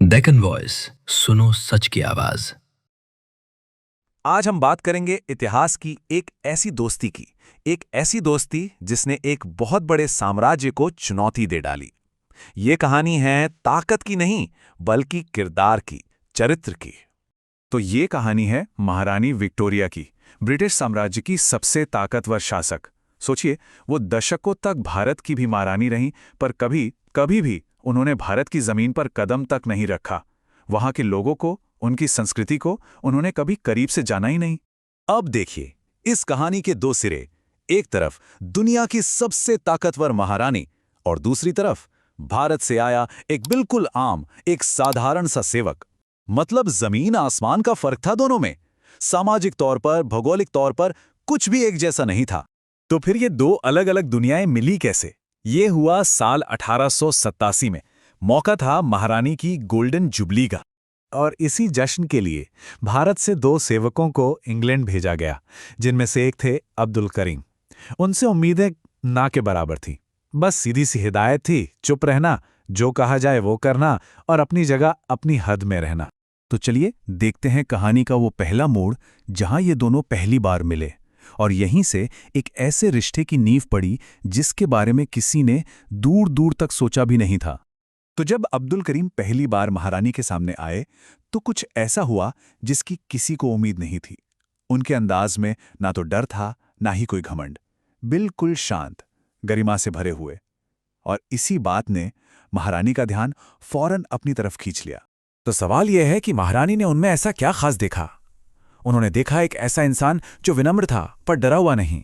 Deccan voice, सुनो सच की आवाज। आज हम बात करेंगे इतिहास की एक ऐसी दोस्ती जिसने एक बहुत बड़े साम्राज्य को चुनौती दे डाली। ये कहानी है ताकत की नहीं, बल्कि किरदार की, चरित्र की। तो ये कहानी है महारानी विक्टोरिया की, ब्रिटिश साम्राज्य की सबसे ताकतवर शासक। सोचिए, वो दशकों तक भारत की भी महारानी रहीं, पर कभी भी उन्होंने भारत की जमीन पर कदम तक नहीं रखा। वहां के लोगों को, उनकी संस्कृति को उन्होंने कभी करीब से जाना ही नहीं। अब देखिए इस कहानी के दो सिरे। एक तरफ दुनिया की सबसे ताकतवर महारानी और दूसरी तरफ भारत से आया एक बिल्कुल आम, एक साधारण सा सेवक। मतलब जमीन आसमान का फर्क था दोनों में। सामाजिक तौर पर, भौगोलिक तौर पर कुछ भी एक जैसा नहीं था। तो फिर ये दो अलग अलग दुनियाएं मिली कैसे? ये हुआ साल 1887 में। मौका था महारानी की गोल्डन जुबली का, और इसी जश्न के लिए भारत से दो सेवकों को इंग्लैंड भेजा गया, जिनमें से एक थे अब्दुल करीम। उनसे उम्मीदें ना के बराबर थी। बस सीधी सी हिदायत थी, चुप रहना, जो कहा जाए वो करना और अपनी जगह अपनी हद में रहना। तो चलिए देखते हैं कहानी का वो पहला मोड़ जहां ये दोनों पहली बार मिले, और यहीं से एक ऐसे रिश्ते की नींव पड़ी जिसके बारे में किसी ने दूर दूर तक सोचा भी नहीं था। तो जब अब्दुल करीम पहली बार महारानी के सामने आए, तो कुछ ऐसा हुआ जिसकी किसी को उम्मीद नहीं थी। उनके अंदाज में ना तो डर था, ना ही कोई घमंड। बिल्कुल शांत, गरिमा से भरे हुए। और इसी बात ने महारानी का ध्यान फौरन अपनी तरफ खींच लिया। तो सवाल यह है कि महारानी ने उनमें ऐसा क्या खास देखा? उन्होंने देखा एक ऐसा इंसान जो विनम्र था पर डरा हुआ नहीं,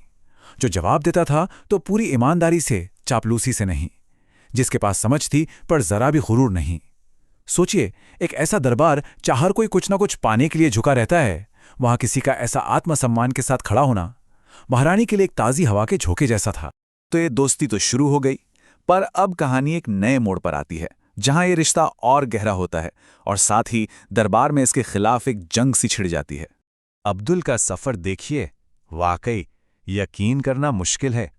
जो जवाब देता था तो पूरी ईमानदारी से, चापलूसी से नहीं, जिसके पास समझ थी पर जरा भी गुरूर नहीं। सोचिए, एक ऐसा दरबार जहां हर कोई कुछ ना कुछ पाने के लिए झुका रहता है, वहां किसी का ऐसा आत्मसम्मान के साथ खड़ा होना महारानी के लिए एक ताजी हवा के झोंके जैसा था। तो ये दोस्ती तो शुरू हो गई, पर अब कहानी एक नए मोड़ पर आती है, जहां ये रिश्ता और गहरा होता है और साथ ही दरबार में इसके खिलाफ एक जंग सी छिड़ जाती है। अब्दुल का सफर देखिए, वाकई यकीन करना मुश्किल है।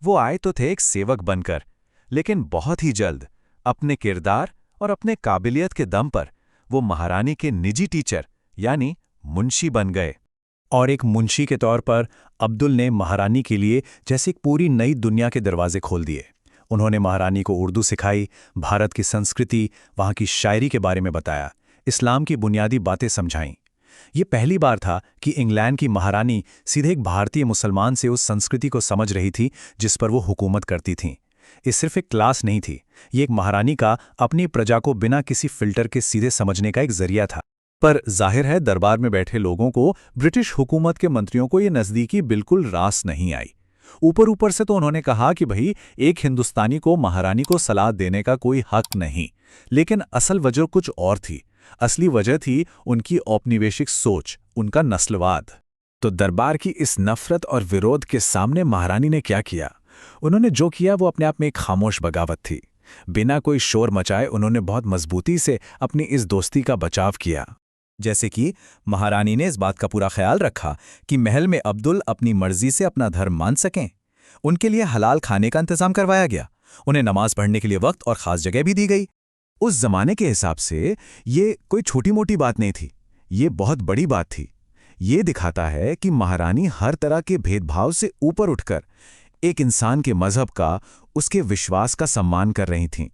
वो आए तो थे एक सेवक बनकर, लेकिन बहुत ही जल्द अपने किरदार और अपने काबिलियत के दम पर वो महारानी के निजी टीचर यानी मुंशी बन गए। और एक मुंशी के तौर पर अब्दुल ने महारानी के लिए जैसे एक पूरी नई दुनिया के दरवाजे खोल दिए। उन्होंने महारानी को उर्दू सिखाई, भारत की संस्कृति, वहाँ की शायरी के बारे में बताया, इस्लाम की बुनियादी बातें समझाईं। ये पहली बार था कि इंग्लैंड की महारानी सीधे एक भारतीय मुसलमान से उस संस्कृति को समझ रही थी जिस पर वो हुकूमत करती थीं। ये सिर्फ एक क्लास नहीं थी, ये एक महारानी का अपनी प्रजा को बिना किसी फिल्टर के सीधे समझने का एक जरिया था। पर जाहिर है दरबार में बैठे लोगों को, ब्रिटिश हुकूमत के मंत्रियों को ये नज़दीकी बिल्कुल रास नहीं आई। ऊपर ऊपर से तो उन्होंने कहा कि भाई, एक हिंदुस्तानी को महारानी को सलाह देने का कोई हक नहीं। लेकिन असल वजह कुछ और थी। असली वजह थी उनकी औपनिवेशिक सोच, उनका नस्लवाद। तो दरबार की इस नफरत और विरोध के सामने महारानी ने क्या किया? उन्होंने जो किया वो अपने आप में एक खामोश बगावत थी। बिना कोई शोर मचाए उन्होंने बहुत मजबूती से अपनी इस दोस्ती का बचाव किया। जैसे कि महारानी ने इस बात का पूरा ख्याल रखा कि महल में अब्दुल अपनी मर्जी से अपना धर्म मान सकें। उनके लिए हलाल खाने का इंतजाम करवाया गया, उन्हें नमाज पढ़ने के लिए वक्त और खास जगह भी दी गई। उस जमाने के हिसाब से ये कोई छोटी मोटी बात नहीं थी, ये बहुत बड़ी बात थी। ये दिखाता है कि महारानी हर तरह के भेदभाव से ऊपर उठकर एक इंसान के मजहब का, उसके विश्वास का सम्मान कर रही थीं।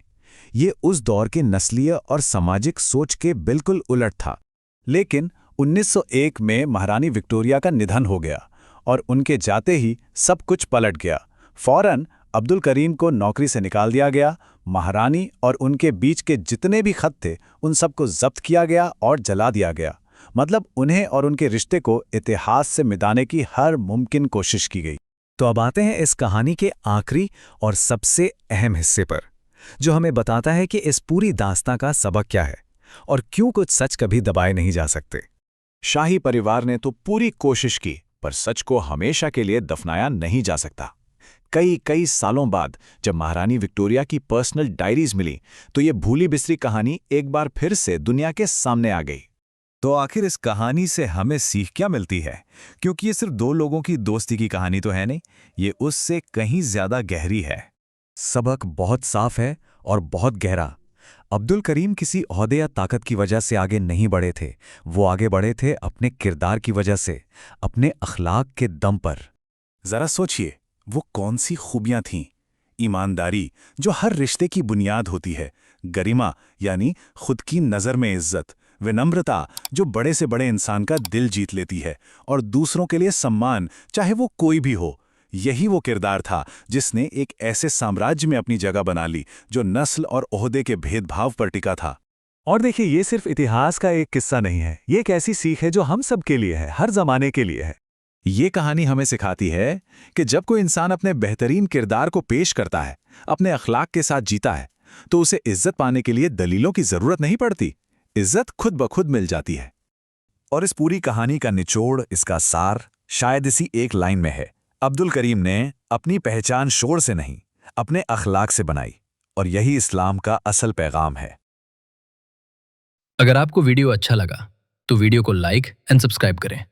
ये उस दौर के नस्लीय और सामाजिक सोच के बिल्कुल उलट था। लेकिन 1901 में महारानी विक्टोरिया का निधन हो गया और उनके जाते ही सब कुछ पलट गया। फौरन अब्दुल करीम को नौकरी से निकाल दिया गया। महारानी और उनके बीच के जितने भी खत थे उन सबको जब्त किया गया और जला दिया गया। मतलब उन्हें और उनके रिश्ते को इतिहास से मिटाने की हर मुमकिन कोशिश की गई। तो अब आते हैं इस कहानी के आखिरी और सबसे अहम हिस्से पर, जो हमें बताता है कि इस पूरी दास्तां का सबक क्या है और क्यों कुछ सच कभी दबाए नहीं जा सकते। शाही परिवार ने तो पूरी कोशिश की, पर सच को हमेशा के लिए दफनाया नहीं जा सकता। कई सालों बाद जब महारानी विक्टोरिया की पर्सनल डायरीज मिली, तो ये भूली बिसरी कहानी एक बार फिर से दुनिया के सामने आ गई। तो आखिर इस कहानी से हमें सीख क्या मिलती है? क्योंकि ये सिर्फ दो लोगों की दोस्ती की कहानी तो है नहीं, ये उससे कहीं ज्यादा गहरी है। सबक बहुत साफ है और बहुत गहरा। अब्दुल करीम किसी ओहदे या ताकत की वजह से आगे नहीं बढ़े थे। वो आगे बढ़े थे अपने किरदार की वजह से, अपने अखलाक के दम पर। जरा सोचिए, वो कौन सी खूबियां थीं? ईमानदारी, जो हर रिश्ते की बुनियाद होती है। गरिमा, यानी खुद की नज़र में इज्जत। विनम्रता, जो बड़े से बड़े इंसान का दिल जीत लेती है। और दूसरों के लिए सम्मान, चाहे वो कोई भी हो। यही वो किरदार था जिसने एक ऐसे साम्राज्य में अपनी जगह बना ली जो नस्ल और ओहदे के भेदभाव पर टिका था। और देखिए, ये सिर्फ इतिहास का एक किस्सा नहीं है, ये एक ऐसी सीख है जो हम सब के लिए है, हर जमाने के लिए है। ये कहानी हमें सिखाती है कि जब कोई इंसान अपने बेहतरीन किरदार को पेश करता है, अपने अखलाक के साथ जीता है, तो उसे इज्जत पाने के लिए दलीलों की जरूरत नहीं पड़ती। इज्जत खुद ब खुद मिल जाती है। और इस पूरी कहानी का निचोड़, इसका सार शायद इसी एक लाइन में है। अब्दुल करीम ने अपनी पहचान शोर से नहीं, अपने अखलाक से बनाई, और यही इस्लाम का असल पैगाम है। अगर आपको वीडियो अच्छा लगा तो वीडियो को लाइक एंड सब्सक्राइब करें।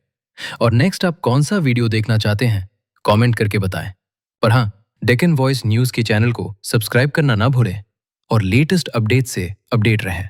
और नेक्स्ट आप कौन सा वीडियो देखना चाहते हैं कमेंट करके बताएं। पर हाँ, डेक्कन वॉइस न्यूज़ के चैनल को सब्सक्राइब करना ना भूलें और लेटेस्ट अपडेट से अपडेट रहें।